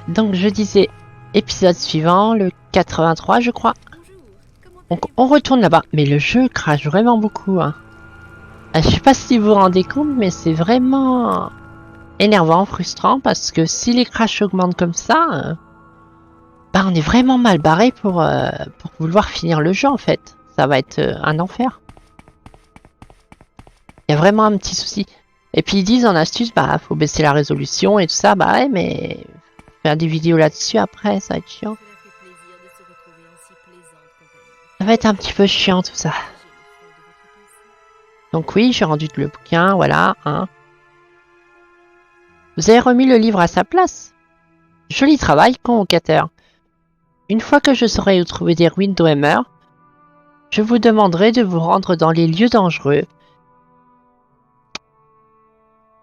Donc je disais, épisode suivant, le 83 je crois. Donc on retourne là-bas, mais le jeu crache vraiment beaucoup. Hein. Je sais pas si vous vous rendez compte, mais c'est vraiment énervant, frustrant, parce que si les crashs augmentent comme ça, bah on est vraiment mal barré pour vouloir finir le jeu en fait. Ça va être un enfer. Il y a vraiment un petit souci. Et puis ils disent en astuce, bah faut baisser la résolution et tout ça, bah ouais, mais faire des vidéos là-dessus après, ça va être chiant. Ça va être un petit peu chiant tout ça. Donc oui, j'ai rendu le bouquin, voilà. Hein. Vous avez remis le livre à sa place. Joli travail, convocateur. Une fois que je saurai où trouver des ruines d'Oemer, je vous demanderai de vous rendre dans les lieux dangereux.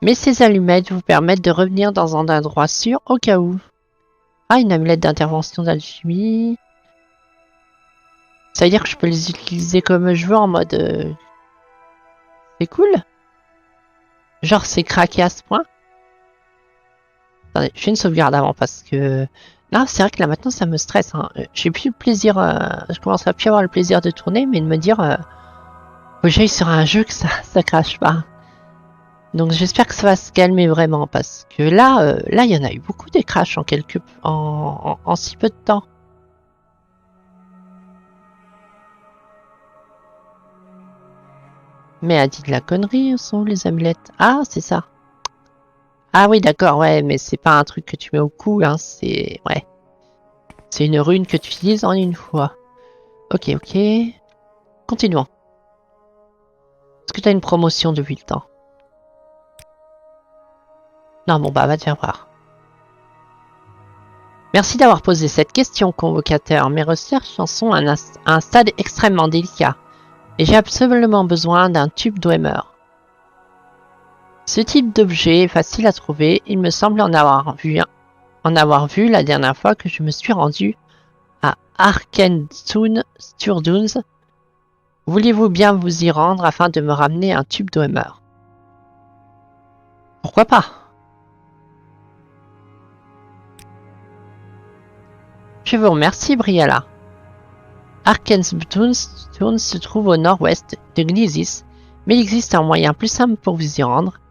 Mais ces allumettes vous permettent de revenir dans un endroit sûr au cas où. Ah, une amulette d'intervention d'alchimie. Ça veut dire que je peux les utiliser comme je veux en mode... C'est cool. Genre c'est craqué à ce point. Attendez, je fais une sauvegarde avant parce que... Là, c'est vrai que là maintenant ça me stresse. Hein. J'ai plus le plaisir... Je commence à plus avoir le plaisir de tourner, mais de me dire... faut que j'aille sur un jeu que ça crache pas. Donc j'espère que ça va se calmer vraiment parce que là, là il y en a eu beaucoup des crashs en si peu de temps. Mais elle dit de la connerie, où sont les amulettes? Ah, c'est ça. Ah oui, d'accord, ouais, mais c'est pas un truc que tu mets au cou, hein, c'est... Ouais. C'est une rune que tu utilises en une fois. Ok, ok. Continuons. Est-ce que tu as une promotion depuis le temps? Non, bon, bah, va te faire voir. Merci d'avoir posé cette question, convocateur. Mes recherches en sont à un stade extrêmement délicat. Et j'ai absolument besoin d'un tube Dwemer. Ce type d'objet est facile à trouver. Il me semble en avoir vu la dernière fois que je me suis rendu à Arkenstone Sturduns. Voulez-vous bien vous y rendre afin de me ramener un tube Dwemer? Pourquoi pas? Je vous remercie, Briala. Arkenstone se trouve au nord-ouest de Gnisis, mais il existe un moyen plus simple pour vous y rendre.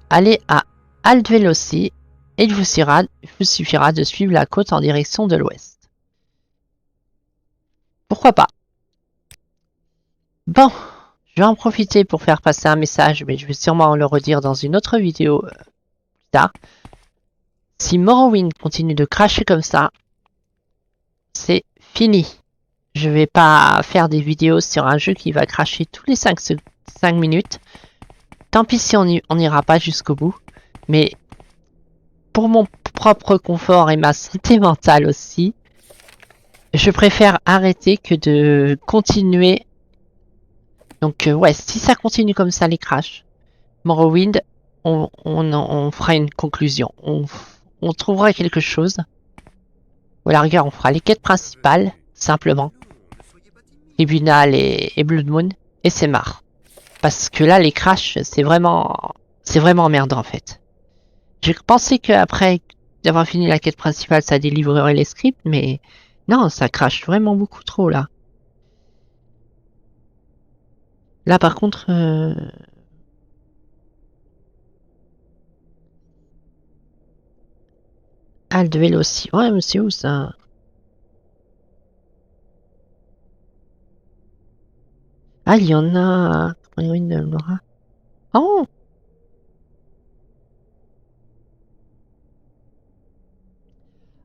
Allez à Aldvelosi et il vous suffira de suivre la côte en direction de l'ouest. Pourquoi pas? Bon, je vais en profiter pour faire passer un message, mais je vais sûrement le redire dans une autre vidéo plus tard. Si Morrowind continue de cracher comme ça, c'est fini. Je vais pas faire des vidéos sur un jeu qui va cracher tous les 5 minutes. Tant pis si on n'ira pas jusqu'au bout. Mais pour mon propre confort et ma santé mentale aussi, je préfère arrêter que de continuer. Donc ouais, si ça continue comme ça les crashs, Morrowind, on fera une conclusion. On trouvera quelque chose. Ou à la rigueur, on fera les quêtes principales, simplement. Tribunal et Blood Moon, et c'est marre. Parce que là, les crashs, c'est vraiment emmerdant en fait. J'ai pensé qu'après d'avoir fini la quête principale, ça délivrerait les scripts, mais non, ça crache vraiment beaucoup trop là. Là par contre... Ah, le duel aussi. Ouais, mais c'est où ça? Ah, il y en a... Héroïne de Laura. Oh!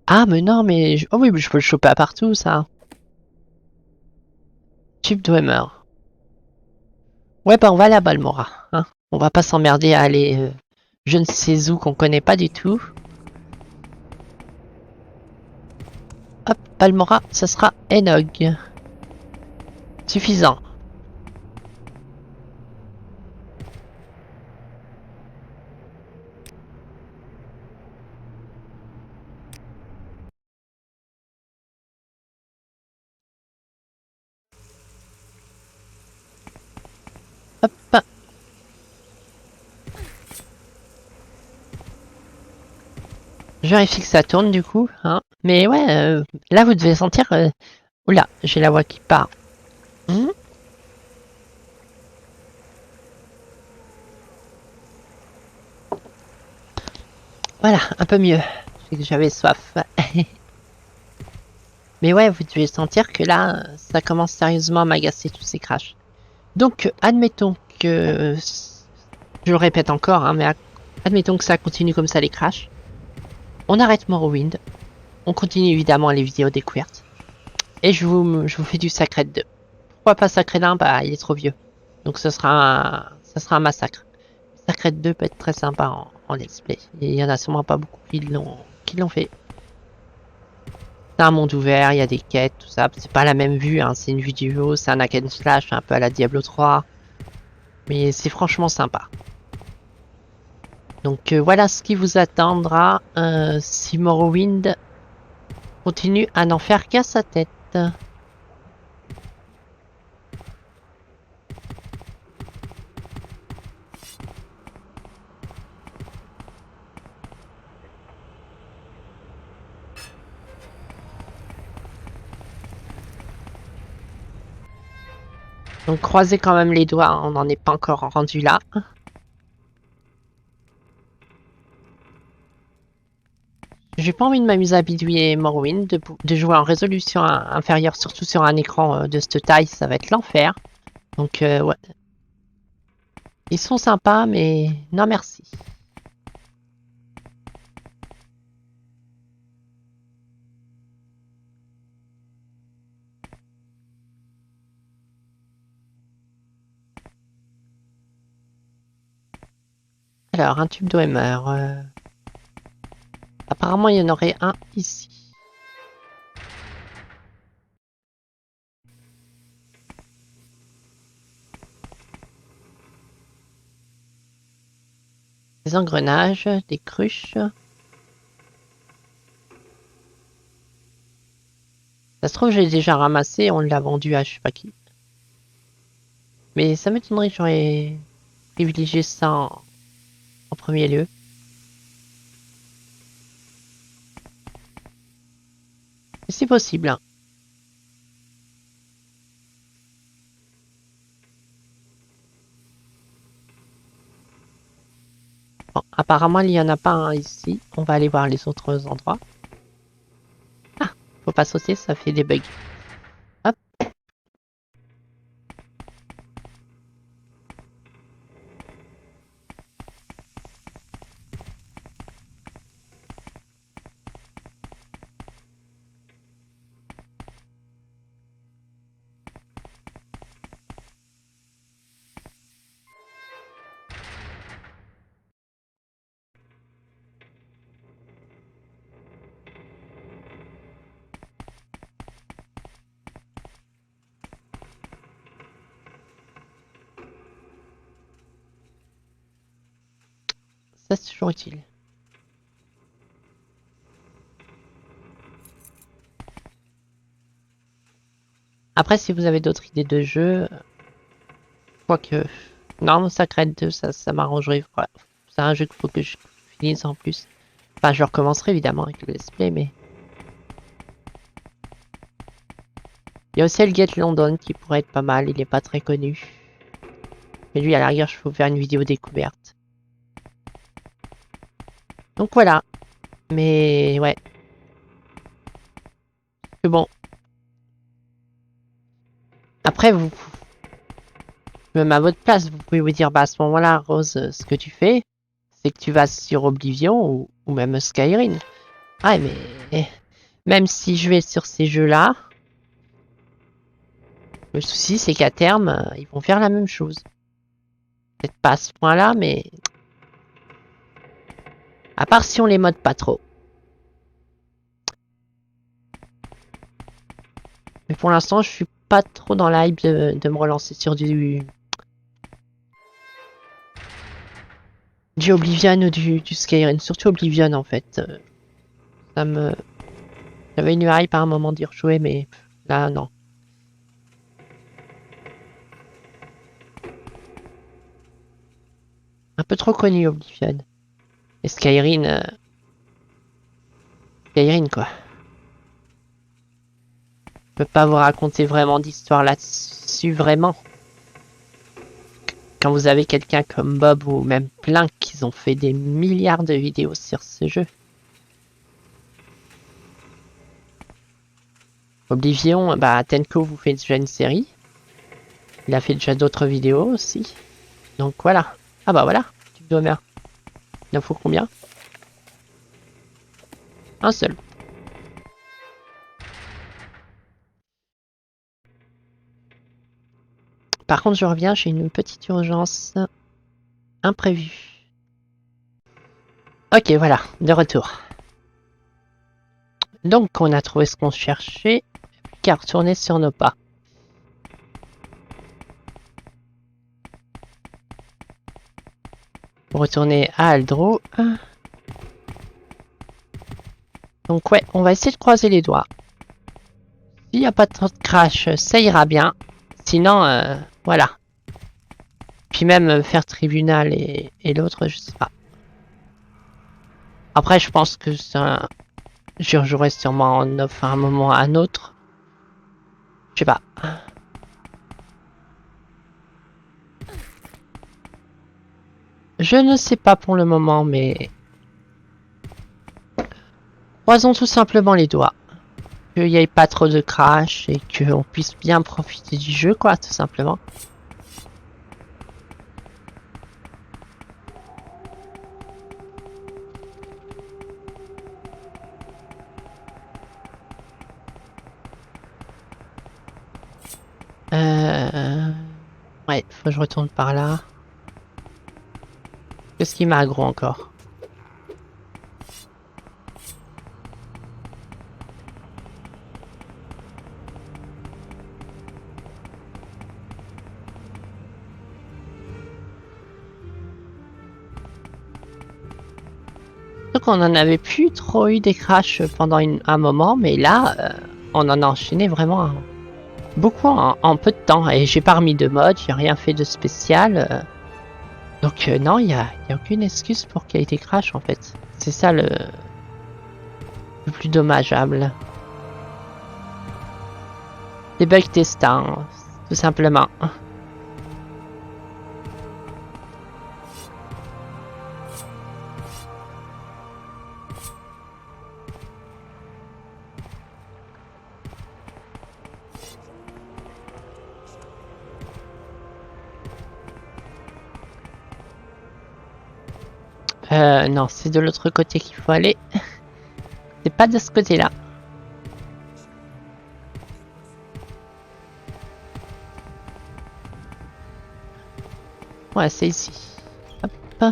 Ah, mais non, mais... Oh oui, mais je peux le choper à partout, ça. Tube Dwemer. Ouais, bah on va aller à Balmora. Hein. On va pas s'emmerder à aller je ne sais où qu'on connaît pas du tout. Hop, Balmora, ça sera Enog. Suffisant. Hop. Je vérifie que ça tourne du coup, hein. Mais ouais, là vous devez sentir... Oula, j'ai la voix qui part. Hmm. Voilà, un peu mieux. C'est que j'avais soif. Mais ouais, vous devez sentir que là, ça commence sérieusement à m'agacer tous ces crashs. Donc, admettons que... Je le répète encore, hein, mais admettons que ça continue comme ça les crashs. On arrête Morrowind. On continue évidemment les vidéos découvertes. Et je vous fais du Sacred 2. Pourquoi pas Sacred 1? Bah, il est trop vieux. Donc ça sera un massacre. Sacred 2 peut être très sympa en let's play. Et il y en a sûrement pas beaucoup qui l'ont fait. C'est un monde ouvert, il y a des quêtes, tout ça. C'est pas la même vue, hein. C'est une vue du haut, c'est un hack and slash, un peu à la Diablo 3. Mais c'est franchement sympa. Donc voilà ce qui vous attendra si Morrowind continue à n'en faire qu'à sa tête. Donc croisez quand même les doigts, on n'en est pas encore rendu là. J'ai pas envie de m'amuser à bidouiller Morrowind, de jouer en résolution inférieure, surtout sur un écran de cette taille, ça va être l'enfer. Donc ouais, ils sont sympas, mais non merci. Alors, un tube d'OMR. Apparemment, il y en aurait un ici. Des engrenages, des cruches. Ça se trouve, j'ai déjà ramassé, on l'a vendu à je sais pas qui. Mais ça m'étonnerait que j'aurais privilégié ça en premier lieu. Mais c'est possible, hein. Bon, apparemment, il n'y en a pas un ici. On va aller voir les autres endroits. Ah, faut pas sauter, ça fait des bugs. Hop. Ça, c'est toujours utile. Après, si vous avez d'autres idées de jeu, quoique... Non, Sacred 2, ça m'arrangerait. Ouais. C'est un jeu qu'il faut que je finisse en plus. Enfin, je recommencerai évidemment avec le let's play, mais... Il y a aussi Hellgate London qui pourrait être pas mal, il est pas très connu. Mais lui, à la rigueur, je peux faire une vidéo découverte. Donc voilà. Mais ouais. Mais bon. Après, vous, même à votre place, vous pouvez vous dire, bah à ce moment-là, Rose, ce que tu fais, c'est que tu vas sur Oblivion ou même Skyrim. Ah, mais même si je vais sur ces jeux-là, le souci, c'est qu'à terme, ils vont faire la même chose. Peut-être pas à ce point-là, mais à part si on les mode pas trop. Mais pour l'instant, je suis pas trop dans la hype de me relancer sur du Oblivion ou du Skyrim. Surtout Oblivion, en fait. Ça me... J'avais une hype à un moment d'y rejouer, mais là, non. Un peu trop connu, Oblivion. Et Skyrim, Skyrim, quoi. Je peux pas vous raconter vraiment d'histoire là-dessus, vraiment. Quand vous avez quelqu'un comme Bob ou même plein qui ont fait des milliards de vidéos sur ce jeu. Oblivion, bah Tenko vous fait déjà une série. Il a fait déjà d'autres vidéos aussi. Donc voilà. Ah bah voilà, Tube d'Homer. Il en faut combien? Un seul. Par contre, je reviens, j'ai une petite urgence imprévue. Ok, voilà, de retour. Donc, on a trouvé ce qu'on cherchait, plus qu'à retourner sur nos pas. Pour retourner à Aldro. Donc ouais, on va essayer de croiser les doigts. S'il n'y a pas trop de crash, ça ira bien. Sinon, voilà. Puis même faire tribunal et l'autre, je sais pas. Après, je pense que ça, je rejouerai sûrement en off à un moment ou à un autre. Je sais pas. Je ne sais pas pour le moment, mais... Croisons tout simplement les doigts. Qu'il n'y ait pas trop de crash et qu'on puisse bien profiter du jeu, quoi, tout simplement. Ouais, faut que je retourne par là. Qu'est-ce qui m'a aggro encore? Donc on en avait plus trop eu des crashs pendant un moment, mais là, on en a enchaîné vraiment beaucoup en peu de temps. Et j'ai pas remis de mode, j'ai rien fait de spécial. Donc non, il y a aucune excuse pour qu'il y ait été crash en fait. C'est ça le plus dommageable. Des bugs testants, tout simplement. Non, c'est de l'autre côté qu'il faut aller. C'est pas de ce côté-là. Ouais, c'est ici. Hop.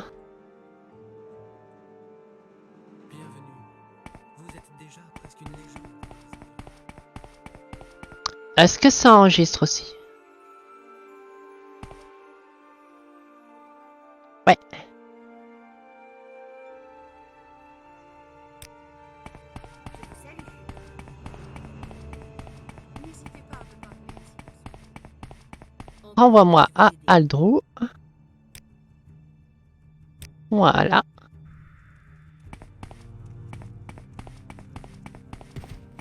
Est-ce que ça enregistre aussi? Ouais. Renvoie-moi à Aldro. Voilà.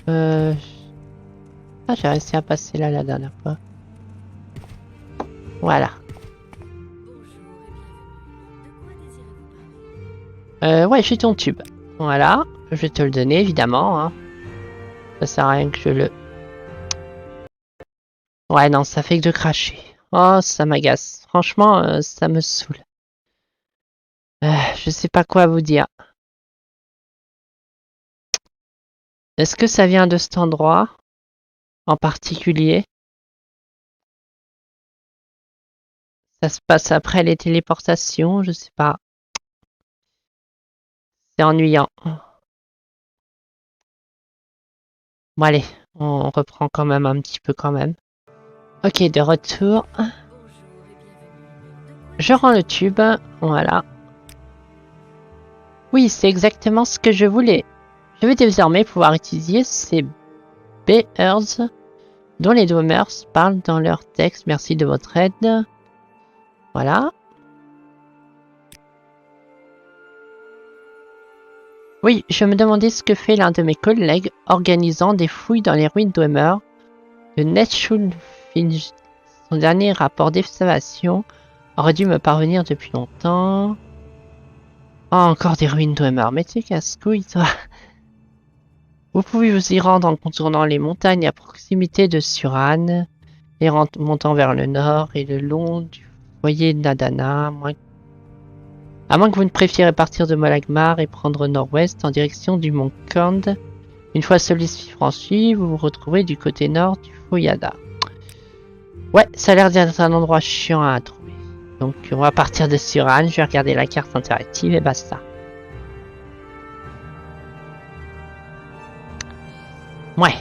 Ah, j'ai réussi à passer là la dernière fois. Voilà. Ouais, j'ai ton tube. Voilà. Je vais te le donner, évidemment. Hein. Ça sert à rien que je le... Ouais, non, ça fait que de cracher. Oh, ça m'agace. Franchement, ça me saoule. Je sais pas quoi vous dire. Est-ce que ça vient de cet endroit en particulier? Ça se passe après les téléportations, je sais pas. C'est ennuyant. Bon allez, on reprend quand même un petit peu quand même. Ok, de retour. Je rends le tube, voilà. Oui, c'est exactement ce que je voulais. Je vais désormais pouvoir utiliser ces bears dont les Dwomers parlent dans leur texte. Merci de votre aide. Voilà. Oui, je me demandais ce que fait l'un de mes collègues organisant des fouilles dans les ruines d'Oemer. Le Netschulfinch, son dernier rapport d'excavation, aurait dû me parvenir depuis longtemps. Oh, encore des ruines d'Oemer, mais tu casse-couille, toi. Vous pouvez vous y rendre en contournant les montagnes à proximité de Suran, et montant vers le nord et le long du foyer de Nadana, à moins que vous ne préférez partir de Molagmar et prendre nord-ouest en direction du mont Kand. Une fois celui-ci franchi, vous vous retrouverez du côté nord du Foyada. Ouais, ça a l'air d'être un endroit chiant à trouver. Donc on va partir de Suran, je vais regarder la carte interactive et basta. Ouais.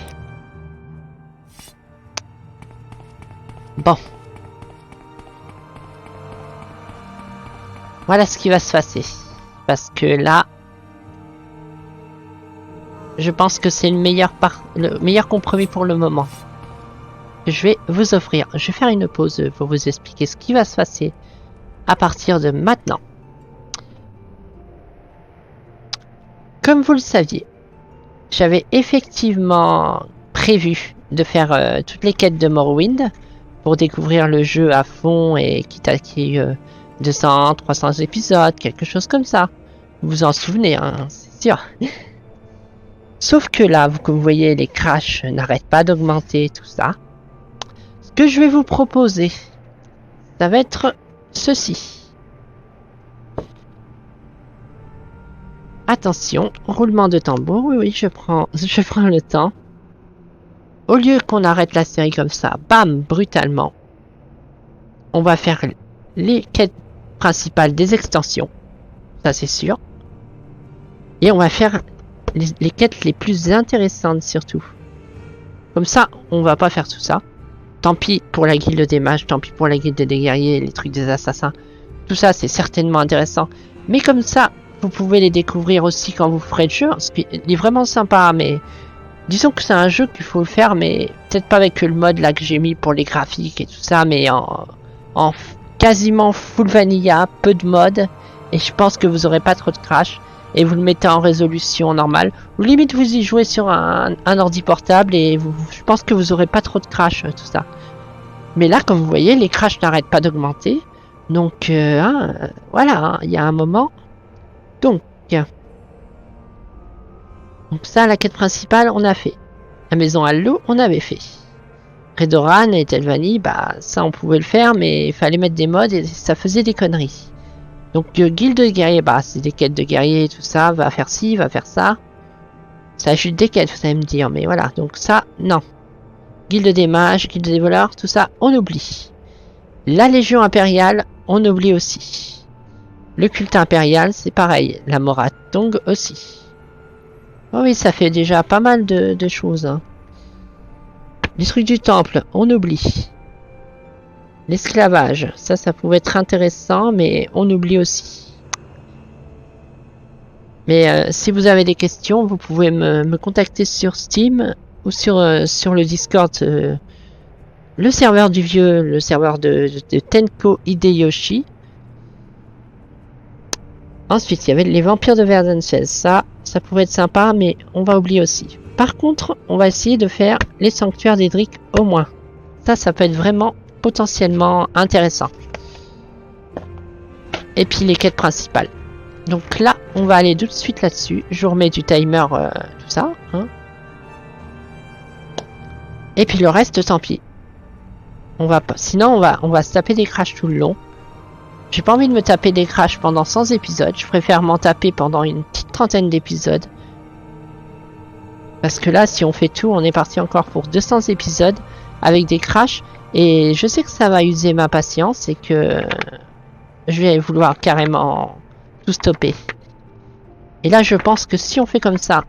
Bon. Voilà ce qui va se passer. Parce que là, je pense que c'est le meilleur compromis pour le moment. Je vais vous offrir. Je vais faire une pause pour vous expliquer ce qui va se passer à partir de maintenant. Comme vous le saviez, j'avais effectivement prévu de faire toutes les quêtes de Morrowind pour découvrir le jeu à fond et quitte à qu'il y ait 200, 300 épisodes, quelque chose comme ça. Vous vous en souvenez, hein, c'est sûr. Sauf que là, comme vous voyez, les crashs n'arrêtent pas d'augmenter, tout ça. Ce que je vais vous proposer, ça va être ceci. Attention, roulement de tambour. Oui, je prends le temps. Au lieu qu'on arrête la série comme ça, bam, brutalement, on va faire les quêtes principales des extensions. Ça, c'est sûr. Et on va faire les quêtes les plus intéressantes surtout. Comme ça, on va pas faire tout ça. Tant pis pour la guilde des mages, tant pis pour la guilde des guerriers, les trucs des assassins. Tout ça, c'est certainement intéressant. Mais comme ça, vous pouvez les découvrir aussi quand vous ferez le jeu. Il est vraiment sympa, mais disons que c'est un jeu qu'il faut le faire, mais peut-être pas avec le mode là que j'ai mis pour les graphiques et tout ça, mais en quasiment full vanilla, peu de mode. Et je pense que vous aurez pas trop de crash. Et vous le mettez en résolution normale. Ou limite vous y jouez sur un ordi portable et je pense que vous aurez pas trop de crash, tout ça. Mais là, comme vous voyez, les crashs n'arrêtent pas d'augmenter. Donc, voilà, il y a un moment. Donc ça, la quête principale, on a fait. La maison à l'eau, on avait fait. Redoran et Telvanni, bah ça on pouvait le faire, mais il fallait mettre des mods et ça faisait des conneries. Donc guilde de guerriers, bah c'est des quêtes de guerriers et tout ça, va faire ci, va faire ça. Ça ajoute des quêtes, vous allez me dire, mais voilà, donc ça, non. Guilde des mages, guilde des voleurs, tout ça, on oublie. La Légion impériale, on oublie aussi. Le culte impérial, c'est pareil, la Moratong aussi. Oh oui, ça fait déjà pas mal de choses. Hein. Les trucs du temple, on oublie. L'esclavage, ça pouvait être intéressant, mais on oublie aussi. Mais si vous avez des questions, vous pouvez me contacter sur Steam ou sur le Discord, le serveur du vieux, le serveur de Tenko Hideyoshi. Ensuite, il y avait les vampires de Verdansk. Ça pouvait être sympa, mais on va oublier aussi. Par contre, on va essayer de faire les sanctuaires d'Edric au moins. Ça peut être vraiment potentiellement intéressant. Et puis les quêtes principales. Donc là, on va aller tout de suite là-dessus. Je vous remets du timer, tout ça. Hein. Et puis le reste, tant pis. Sinon, on va se taper des crashs tout le long. J'ai pas envie de me taper des crashs pendant 100 épisodes. Je préfère m'en taper pendant une petite trentaine d'épisodes. Parce que là, si on fait tout, on est parti encore pour 200 épisodes avec des crashs. Et je sais que ça va user ma patience et que je vais vouloir carrément tout stopper. Et là, je pense que si on fait comme ça,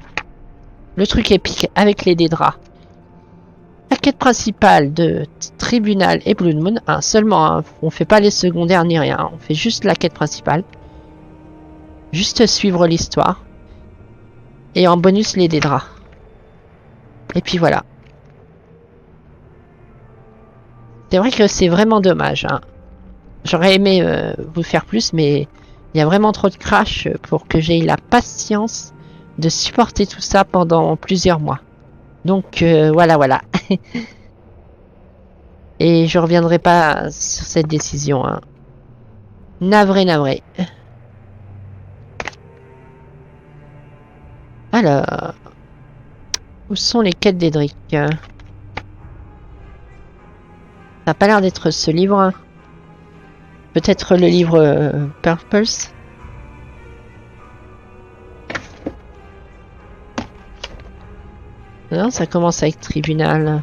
le truc épique avec les dédraps, la quête principale de Tribunal et Blood Moon, seulement, hein, on fait pas les secondaires ni rien, on fait juste la quête principale. Juste suivre l'histoire. Et en bonus, les dédraps. Et puis voilà. C'est vrai que c'est vraiment dommage. Hein. J'aurais aimé vous faire plus, mais il y a vraiment trop de crash pour que j'aie la patience de supporter tout ça pendant plusieurs mois. Donc voilà. Et je reviendrai pas sur cette décision. Hein. Navré. Alors, où sont les quêtes d'Edric? Ça n'a pas l'air d'être ce livre. Hein. Peut-être le livre Purples. Non, ça commence avec tribunal.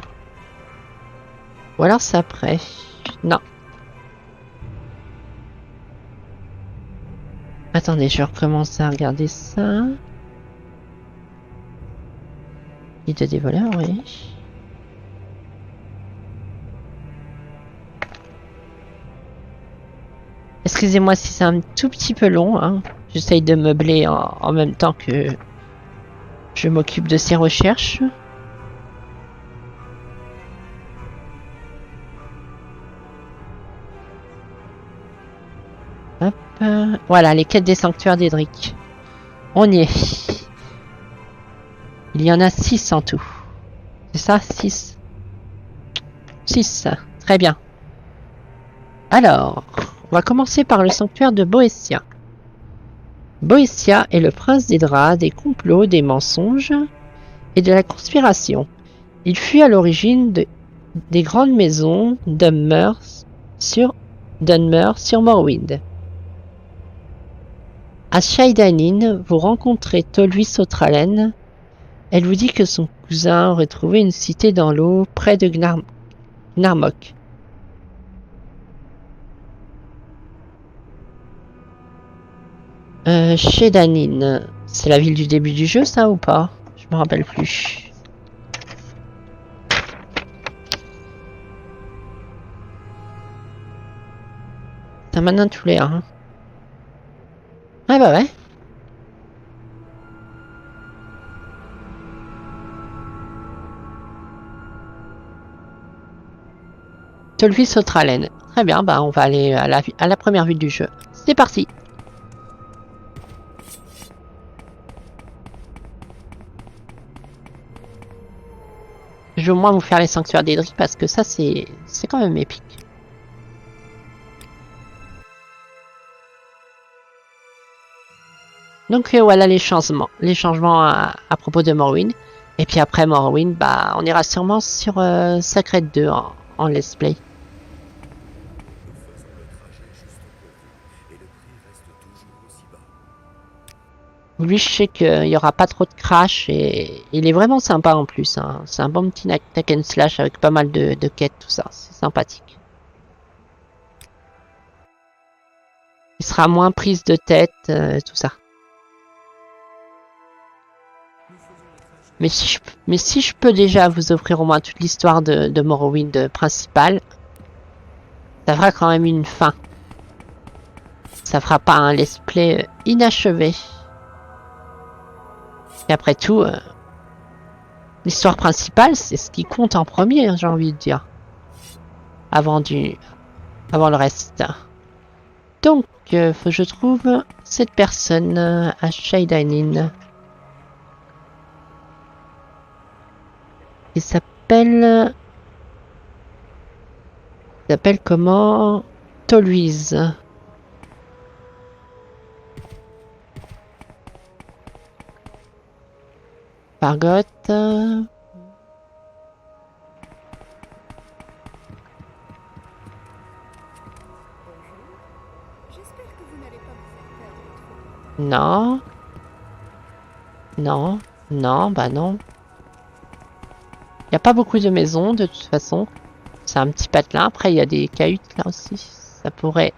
Ou alors c'est après. Non. Attendez, je recommence à regarder ça. Guide des voleurs, oui. Excusez-moi si c'est un tout petit peu long. Hein. J'essaye de meubler en même temps que je m'occupe de ces recherches. Hop. Voilà, les quêtes des sanctuaires d'Edric. On y est. Il y en a 6 en tout. C'est ça, 6. 6. Très bien. Alors, on va commencer par le sanctuaire de Boétia. Boétia est le prince des draps, des complots, des mensonges et de la conspiration. Il fut à l'origine des grandes maisons Dunmer sur Morrowind. À Shaidanin, vous rencontrez Tolui Sotralen. Elle vous dit que son cousin aurait trouvé une cité dans l'eau près de Gnarmok. Shaidanin, c'est la ville du début du jeu, ça ou pas? Je me rappelle plus. Ça m'en a tous les hein. Ah bah ouais. Tolvi Sotralen. Très bien, bah on va aller à la première ville du jeu. C'est parti. Je vais au moins vous faire les sanctuaires d'Edric parce que ça c'est quand même épique. Donc voilà les changements à propos de Morrowind. Et puis après Morrowind, bah on ira sûrement sur Sacred 2 en let's play. Lui, je sais qu'il n'y aura pas trop de crash et il est vraiment sympa en plus. Hein. C'est un bon petit hack and slash avec pas mal de quêtes, tout ça. C'est sympathique. Il sera moins prise de tête, tout ça. Mais si je peux déjà vous offrir au moins toute l'histoire de Morrowind principale, ça fera quand même une fin. Ça fera pas un let's play inachevé. Et après tout, l'histoire principale, c'est ce qui compte en premier, j'ai envie de dire. Avant le reste. Donc, faut que je trouve cette personne à Shaidanin. Il s'appelle comment? Toluise. Fargot. Non. Non. Non, bah non. Il n'y a pas beaucoup de maisons de toute façon. C'est un petit patelin. Après, il y a des cahutes là aussi. Ça pourrait...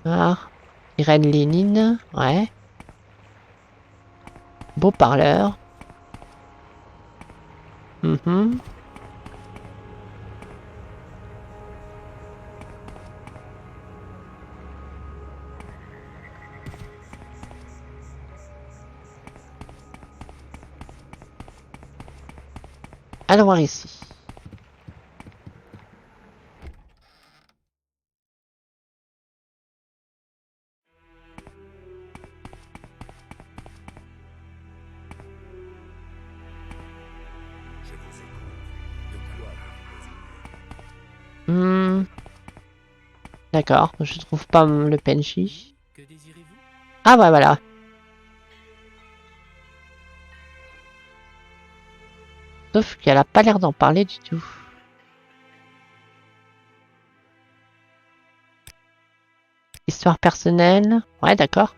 Ah. Irène Lénine. Ouais. Beau parleur. Mm-hmm. Allons voir ici. Hmm, d'accord, je trouve pas le PNJ. Que désirez-vous? Ah ouais, voilà. Sauf qu'elle a pas l'air d'en parler du tout. Histoire personnelle. Ouais, d'accord.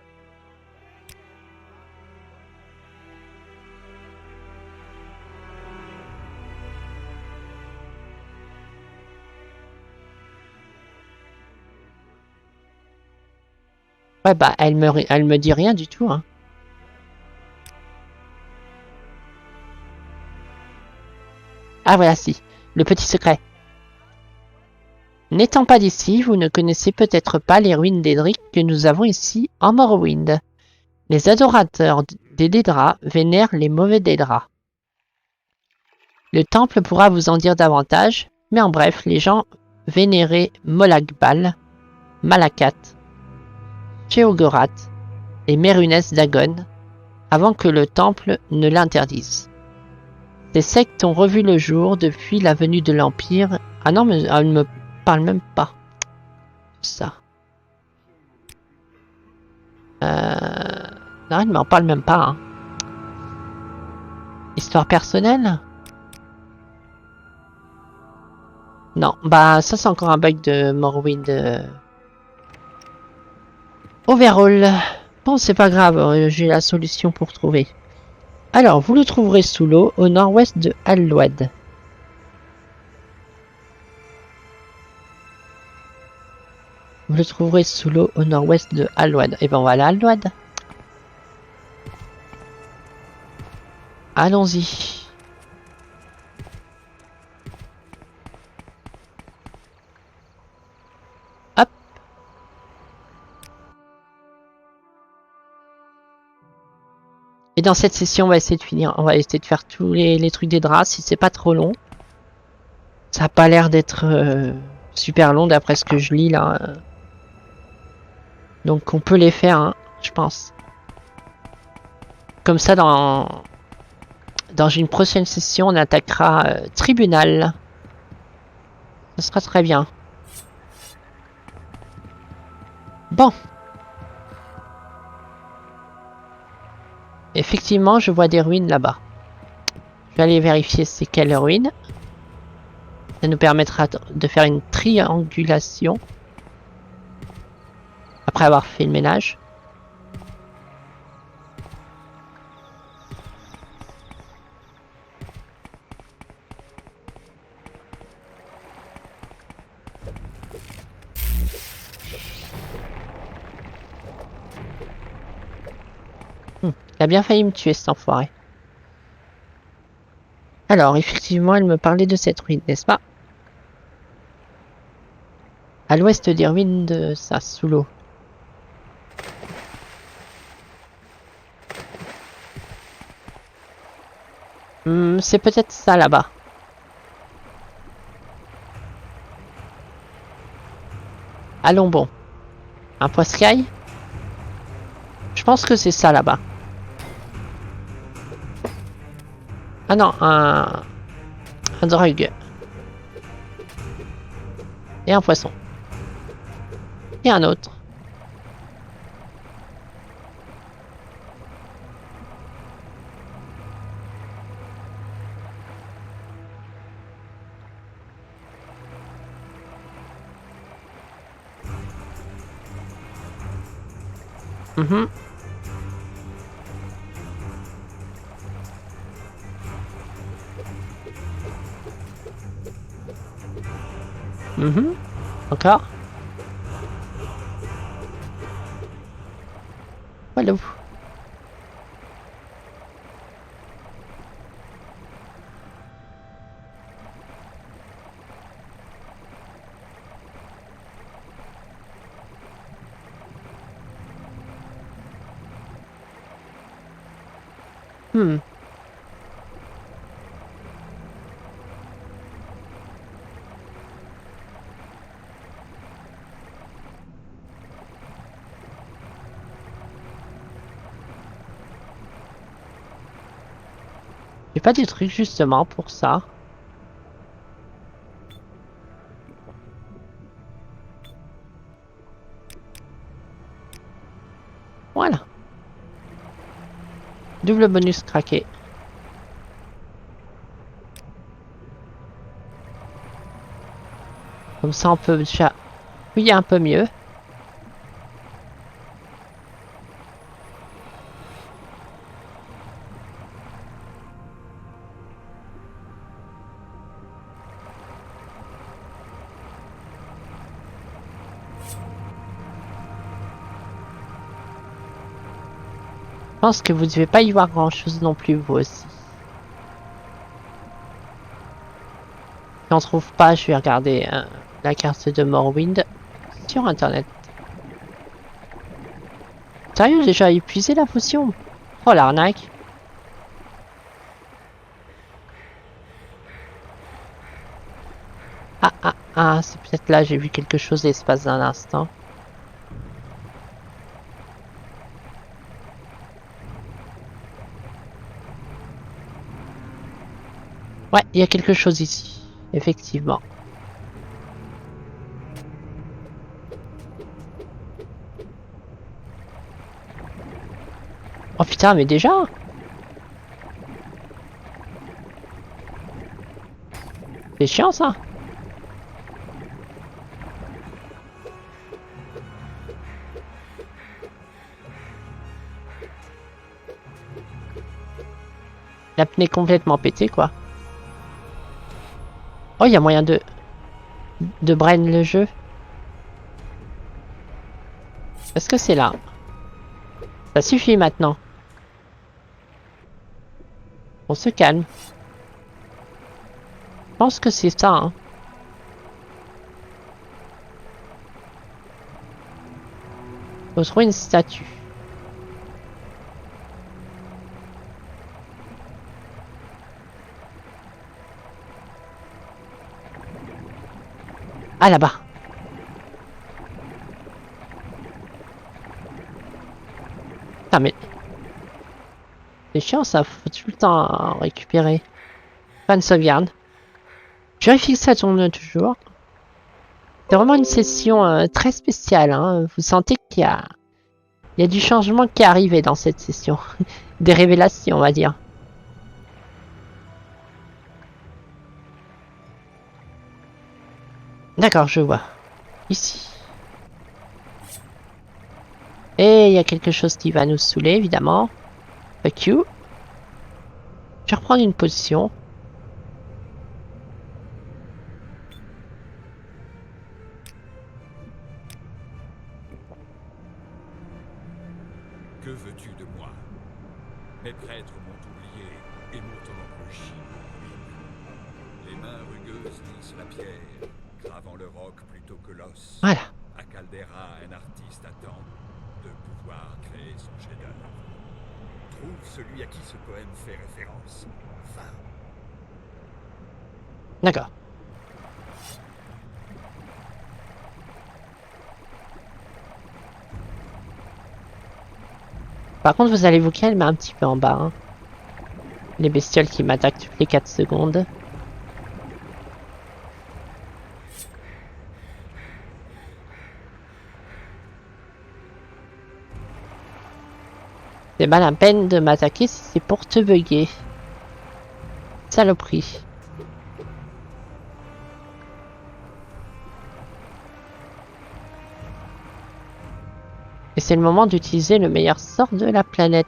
Ouais, bah, elle me dit rien du tout, hein. Ah, voilà, si. Le petit secret. N'étant pas d'ici, vous ne connaissez peut-être pas les ruines d'Edric que nous avons ici en Morrowind. Les adorateurs des Daedra vénèrent les mauvais Daedra. Le temple pourra vous en dire davantage, mais en bref, les gens vénéraient Molagbal, Malakat, Sheogorath et Mérunès Dagon avant que le temple ne l'interdise. Ces sectes ont revu le jour depuis la venue de l'Empire. Ah non, mais elle ne me parle même pas. Ça. Non, elle ne m'en parle même pas. Hein. Histoire personnelle? Non, bah ça c'est encore un bug de Morrowind. Overall. Bon, c'est pas grave, j'ai la solution pour trouver. Alors, vous le trouverez sous l'eau, au nord-ouest de Alload. Vous le trouverez sous l'eau, au nord-ouest de Alload. Et ben voilà, Alload. Allons-y. Hop. Et dans cette session, on va essayer de finir. On va essayer de faire tous les trucs des draps, si c'est pas trop long. Ça a pas l'air d'être super long d'après ce que je lis là. Donc on peut les faire, hein, je pense. Comme ça, dans une prochaine session, on attaquera Tribunal. Ce sera très bien. Bon. Effectivement, je vois des ruines là-bas. Je vais aller vérifier c'est quelles ruines. Ça nous permettra de faire une triangulation. Après avoir fait le ménage. Il a bien failli me tuer cet enfoiré. Alors, effectivement, elle me parlait de cette ruine, n'est-ce pas? À l'ouest des ruines de ça, sous l'eau. C'est peut-être ça là-bas. Allons bon. Un poiscaille? Je pense que c'est ça là-bas. Ah non, un drogue. Et un poisson. Et un autre. Mhm. Mhm. Encore. Voilà. Hmm. J'ai pas des trucs justement pour ça. Double bonus craqué. Comme ça, on peut déjà fouiller un peu mieux. Je pense que vous ne devez pas y voir grand chose non plus, vous aussi. Si on trouve pas, je vais regarder la carte de Morrowind sur internet. Sérieux, j'ai déjà épuisé la potion? Oh l'arnaque! Ah, c'est peut-être là, j'ai vu quelque chose l'espace d'un instant. Ouais, il y a quelque chose ici, effectivement. Oh putain, mais déjà? C'est chiant ça. La pneu complètement pété quoi. Oh, il y a moyen de brain le jeu. Est-ce que c'est là? Ça suffit maintenant. On se calme. Je pense que c'est ça, hein. Faut trouver une statue. Ah, là-bas. Ah, mais... c'est chiant, ça. Faut tout le temps récupérer. Pas de sauvegarde. Je vérifie que ça tourne toujours. C'est vraiment une session très spéciale, hein. Vous sentez qu'il y a du changement qui est arrivé dans cette session. Des révélations, on va dire. D'accord, je vois. Ici. Et il y a quelque chose qui va nous saouler, évidemment. Fuck you. Je vais reprendre une position. Que veux-tu de moi? Mes prêtres m'ont oublié et m'ont enrichi. Les mains rugueuses lissent la pierre, gravant le roc plutôt que l'os. Voilà. À Caldera, un artiste attend de pouvoir créer son chef-d'œuvre. Trouve celui à qui ce poème fait référence. Va. D'accord. Par contre, vous allez vous calmer un petit peu en bas, hein. Les bestioles qui m'attaquent toutes les 4 secondes. C'est pas la peine de m'attaquer si c'est pour te bugger. Saloperie. Et c'est le moment d'utiliser le meilleur sort de la planète.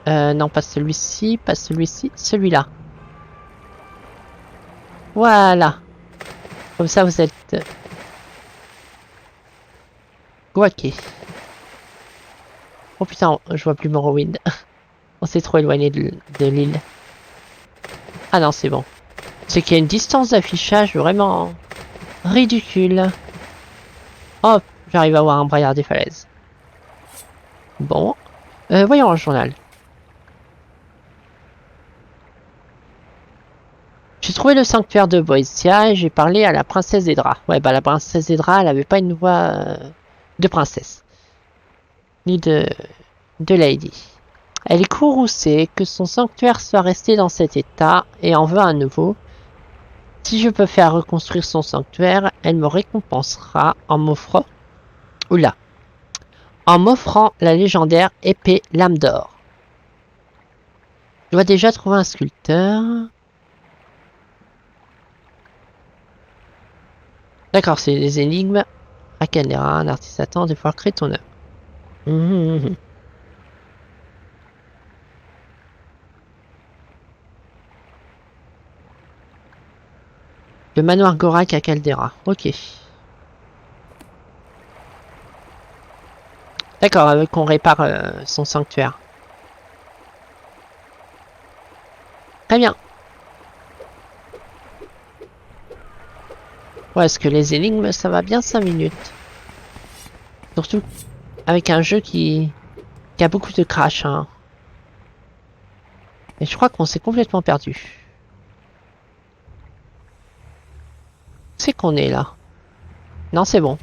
Non, pas celui-ci, pas celui-ci, celui-là. Voilà. Comme ça, vous êtes... guaqué. Oh putain, je vois plus Morrowind. On s'est trop éloigné de l'île. Ah non, c'est bon. C'est qu'il y a une distance d'affichage vraiment ridicule. Hop, j'arrive à voir un braillard des falaises. Bon. Voyons le journal. J'ai trouvé le sanctuaire de Boetia et j'ai parlé à la princesse des draps. Ouais, bah la princesse des draps, elle avait pas une voix de princesse. Ni de lady. Elle est courroucée que son sanctuaire soit resté dans cet état et en veut un nouveau. Si je peux faire reconstruire son sanctuaire, elle me récompensera en m'offrant... Oula. en m'offrant la légendaire épée Lame d'Or. Je dois déjà trouver un sculpteur. D'accord, c'est des énigmes. Rakanera, un artiste attend de pouvoir créer ton œuvre. Le manoir Gorak à Caldera. Ok. D'accord, qu'on répare son sanctuaire. Très bien. Ouais, est-ce que les énigmes, ça va bien 5 minutes. Surtout avec un jeu qui a beaucoup de crash. Hein. Et je crois qu'on s'est complètement perdu. C'est qu'on est là. Non, c'est bon.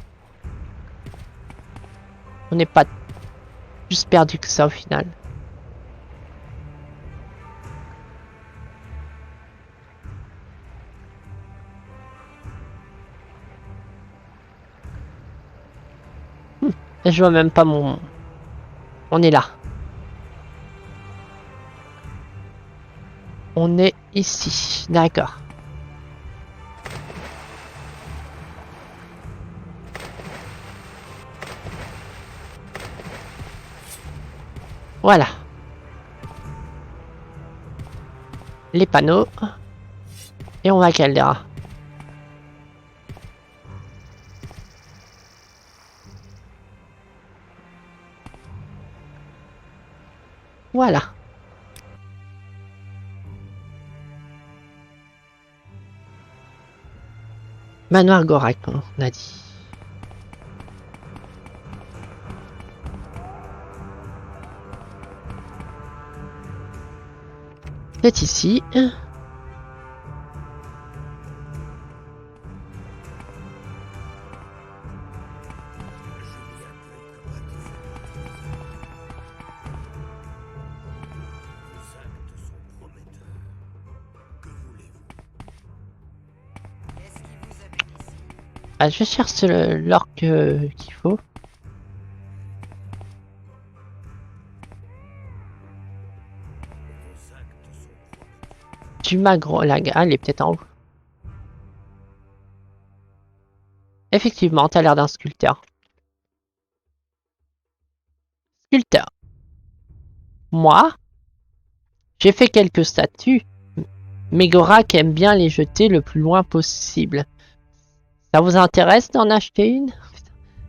On n'est pas plus perdu que ça au final. Et je vois même pas mon... On est là. On est ici. D'accord. Voilà. Les panneaux. Et on va à Caldera. Voilà. Manoir Gorak, on a dit. C'est ici. Ah, je cherche l'orque qu'il faut. Du magro, la gare, elle est peut-être en haut. Effectivement, t'as l'air d'un sculpteur. Sculpteur. Moi, j'ai fait quelques statues, mais Gorak aime bien les jeter le plus loin possible. Ça vous intéresse d'en acheter une?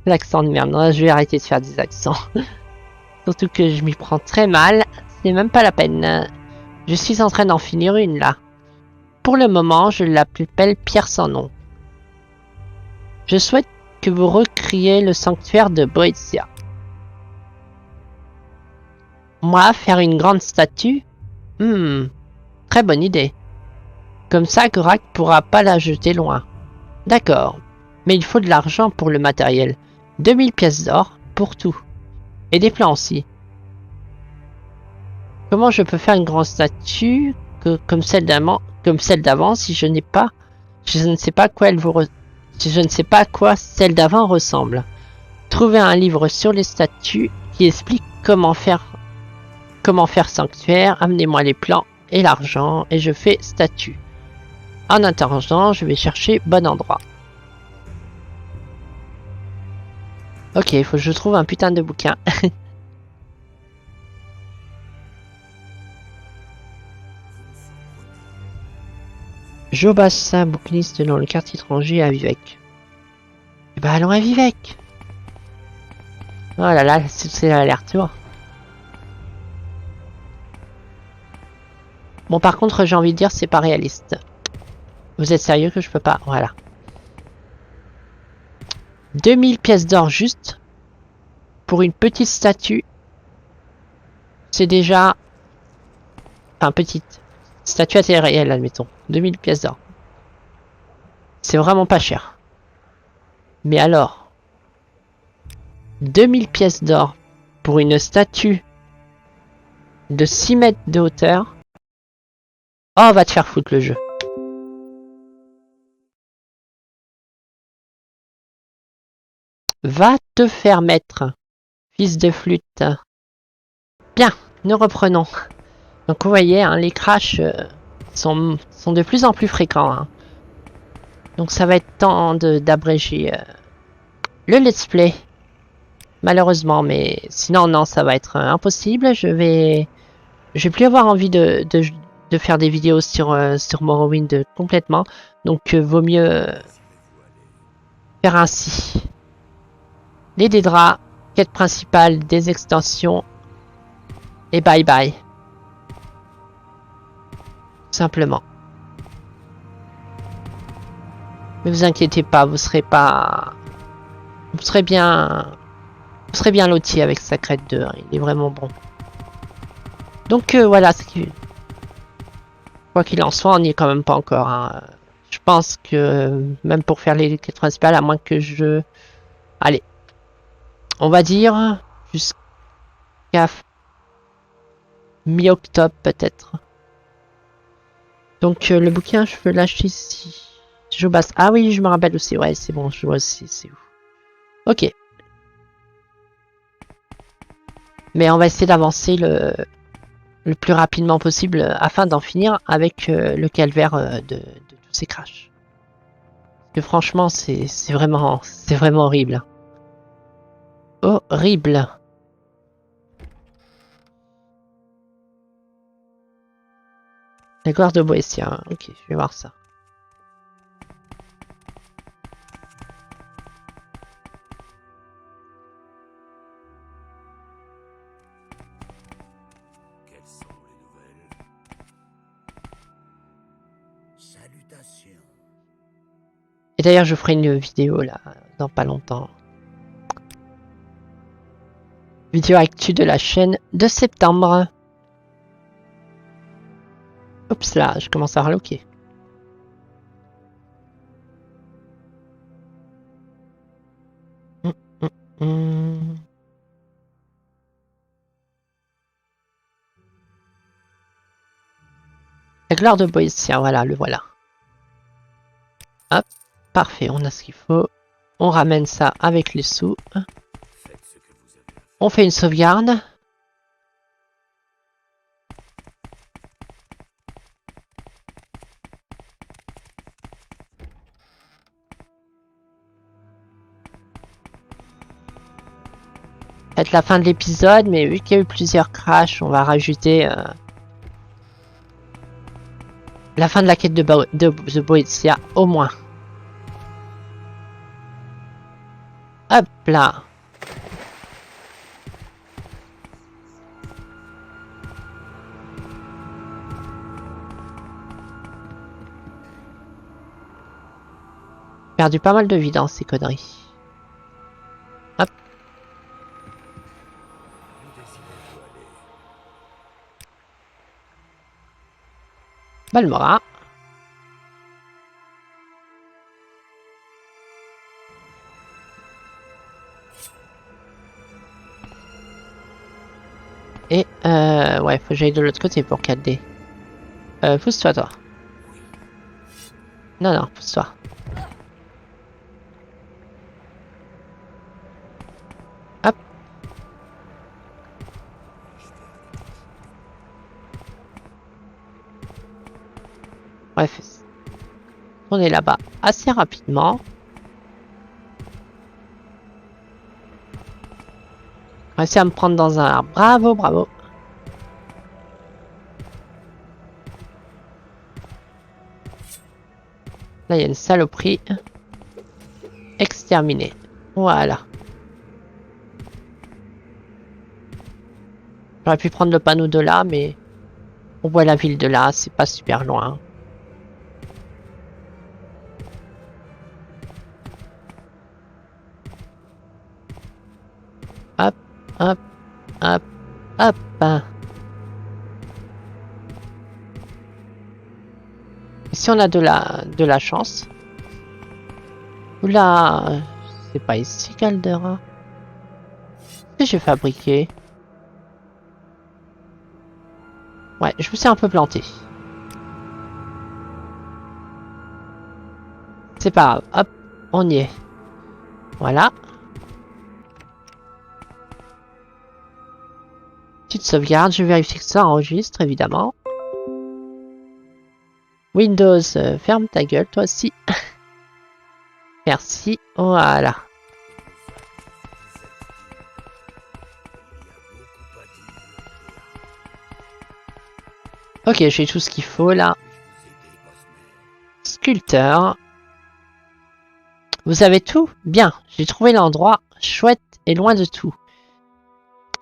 L'accent de merde, non, je vais arrêter de faire des accents. Surtout que je m'y prends très mal, c'est même pas la peine. Je suis en train d'en finir une là. Pour le moment, je l'appelle Pierre sans nom. Je souhaite que vous recriez le sanctuaire de Boetia. Moi, faire une grande statue? Très bonne idée. Comme ça, Gorak pourra pas la jeter loin. D'accord, mais il faut de l'argent pour le matériel. 2000 pièces d'or pour tout. Et des plans aussi. Comment je peux faire une grande statue comme celle d'avant si je n'ai pas... Je ne sais pas quoi si je ne sais pas à quoi celle d'avant ressemble. Trouvez un livre sur les statues qui explique comment faire sanctuaire. Amenez-moi les plans et l'argent et je fais statue. En attendant, je vais chercher bon endroit. Ok, il faut que je trouve un putain de bouquin. Jobassa, bouquiniste dans le quartier étranger à Vivec. Eh ben allons à Vivec. Oh là là, c'est l'aller-retour. Bon, par contre, j'ai envie de dire, c'est pas réaliste. Vous êtes sérieux que je peux pas? Voilà. 2000 pièces d'or juste pour une petite statue. C'est déjà... Enfin, petite. Statue à taille réelle, admettons. 2000 pièces d'or. C'est vraiment pas cher. Mais alors... 2000 pièces d'or pour une statue de 6 mètres de hauteur. Oh, va te faire foutre le jeu. Va te faire mettre. Fils de flûte. Bien, nous reprenons. Donc vous voyez, hein, les crashs sont de plus en plus fréquents. Hein. Donc ça va être temps d'abréger le let's play. Malheureusement, mais sinon non, ça va être impossible. Je vais plus avoir envie de faire des vidéos sur Morrowind complètement. Donc vaut mieux faire ainsi. Les dédraps, quête principale, des extensions et bye bye. Simplement. Mais vous inquiétez pas, vous serez bien loti avec Sacred 2, hein, il est vraiment bon. Donc voilà, quoi qu'il en soit, on n'y est quand même pas encore. Hein. Je pense que même pour faire les quêtes principales, à moins que je... Allez, on va dire jusqu'à mi-octobre peut-être. Donc le bouquin, je peux l'acheter ici. Je basse. Ah oui, je me rappelle aussi. Ouais, c'est bon, je vois aussi. C'est où. Ok. Mais on va essayer d'avancer le plus rapidement possible afin d'en finir avec le calvaire de tous ces crashs. Parce que franchement, c'est vraiment horrible. Horrible. La gloire de Boétia. Ok, je vais voir ça. Quelles sont les nouvelles? Salutations. Et d'ailleurs, je ferai une vidéo là, dans pas longtemps. Vidéo actu de la chaîne de septembre. Oups là, je commence à reloquer. La gloire de Boétia, voilà, le voilà. Hop, parfait, on a ce qu'il faut. On ramène ça avec les sous. On fait une sauvegarde. Peut-être la fin de l'épisode, mais vu qu'il y a eu plusieurs crashs, on va rajouter la fin de la quête de Boétia, au moins. Hop là. Perdu pas mal de vie dans ces conneries. Hop. Balmora. Et ouais, faut que j'aille de l'autre côté pour 4D. Pousse-toi, toi. Non, non, pousse-toi. Hop. Bref. On est là-bas assez rapidement. Réussi à me prendre dans un arbre. Bravo, bravo. Là, il y a une saloperie. Exterminée. Voilà. J'aurais pu prendre le panneau de là, mais on voit la ville de là, c'est pas super loin. Hop, hop, hop, hop. Ici, on a de la chance. Oula, c'est pas ici, Caldera. Qu'est-ce que j'ai fabriqué? Ouais, je me suis un peu planté. C'est pas grave. Hop, on y est. Voilà. Petite sauvegarde, je vérifie que ça enregistre, évidemment. Windows, ferme ta gueule, toi aussi. Merci, voilà. Ok, j'ai tout ce qu'il faut là. Sculpteur. Vous avez tout? Bien, j'ai trouvé l'endroit chouette et loin de tout.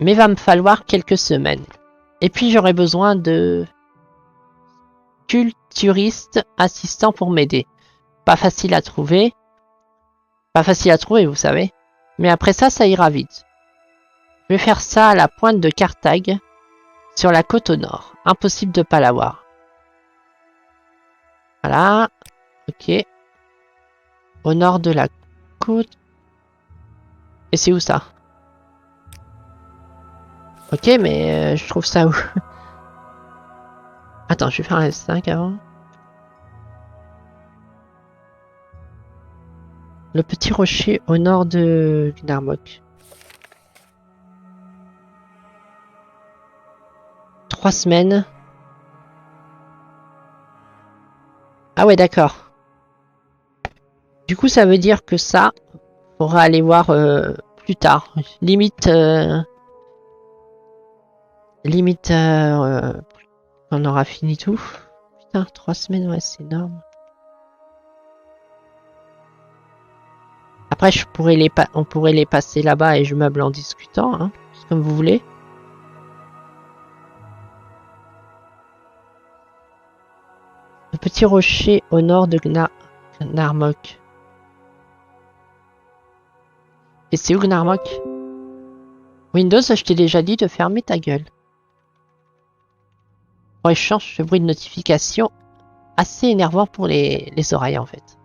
Mais va me falloir quelques semaines. Et puis j'aurai besoin de culturistes assistants pour m'aider. Pas facile à trouver. Pas facile à trouver, vous savez. Mais après ça, ça ira vite. Je vais faire ça à la pointe de Carthage, sur la côte au nord. Impossible de pas l'avoir. Voilà. Ok. Au nord de la côte. Et c'est où ça? Ok, mais je trouve ça où? Attends, je vais faire un S5 avant. Le petit rocher au nord de Gnarmok. 3 semaines. Ah ouais, d'accord. Du coup, ça veut dire que ça, on pourra aller voir plus tard. Limite, on aura fini tout. Putain, 3 semaines, ouais, c'est énorme. Après, on pourrait les passer là-bas et je meuble en discutant, hein, comme vous voulez. Le petit rocher au nord de Gnarmok. Et c'est où Gnarmok? Windows, je t'ai déjà dit de fermer ta gueule. En échange, ce bruit de notification assez énervant pour les oreilles en fait.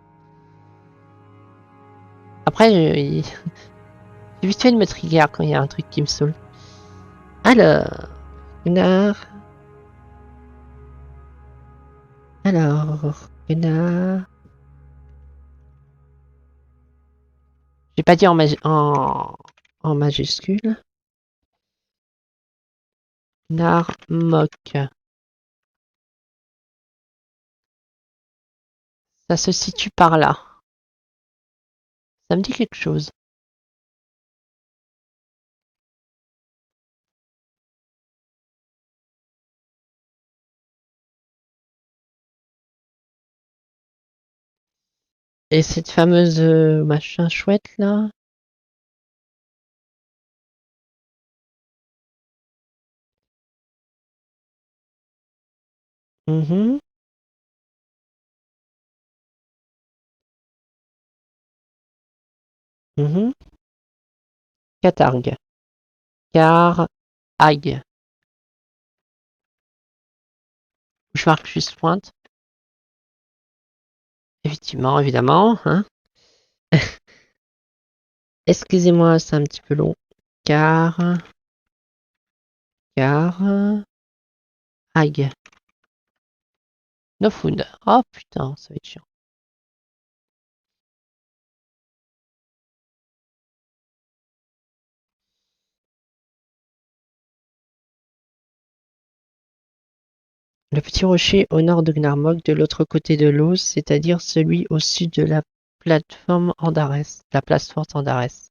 Après, j'ai vite fait de me trigger quand il y a un truc qui me saoule. Alors, Gunnar. Alors, Gunnar. J'ai pas dit en majuscule. Gnarmok. Ça se situe par là. Ça me dit quelque chose. Et cette fameuse machin chouette là. Mhm. Mhm. Catargue. Car-ague. Je marque juste pointe. Effectivement, évidemment. Hein. Excusez-moi, c'est un petit peu long. Car, ague. No food. Oh putain, ça va être chiant. Le petit rocher au nord de Gnarmok, de l'autre côté de l'eau, c'est-à-dire celui au sud de la plateforme Andares. La place forte Andares.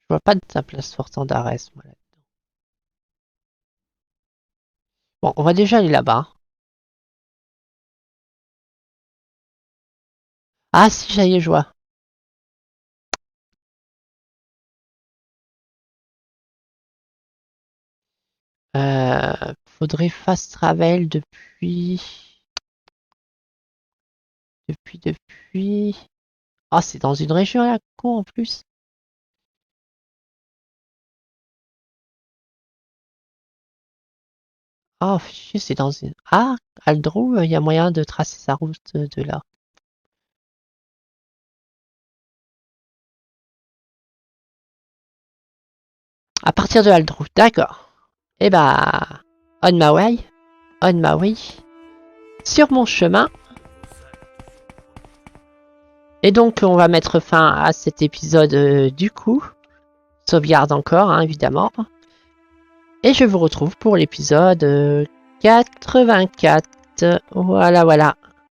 Je vois pas de ta place forte Andares, moi là. Bon, on va déjà aller là-bas. Ah si, ça y est, je vois. Faudrait fast travel depuis. Ah, c'est dans une région à la con en plus. Ah, fichier, c'est dans une. Ah, Aldrou, il y a moyen de tracer sa route de là. À partir de Aldrou, d'accord. Eh bah, on my way, on my way. sur mon chemin. Et donc, on va mettre fin à cet épisode du coup. Sauvegarde encore, hein, évidemment. Et je vous retrouve pour l'épisode 84. Voilà, voilà.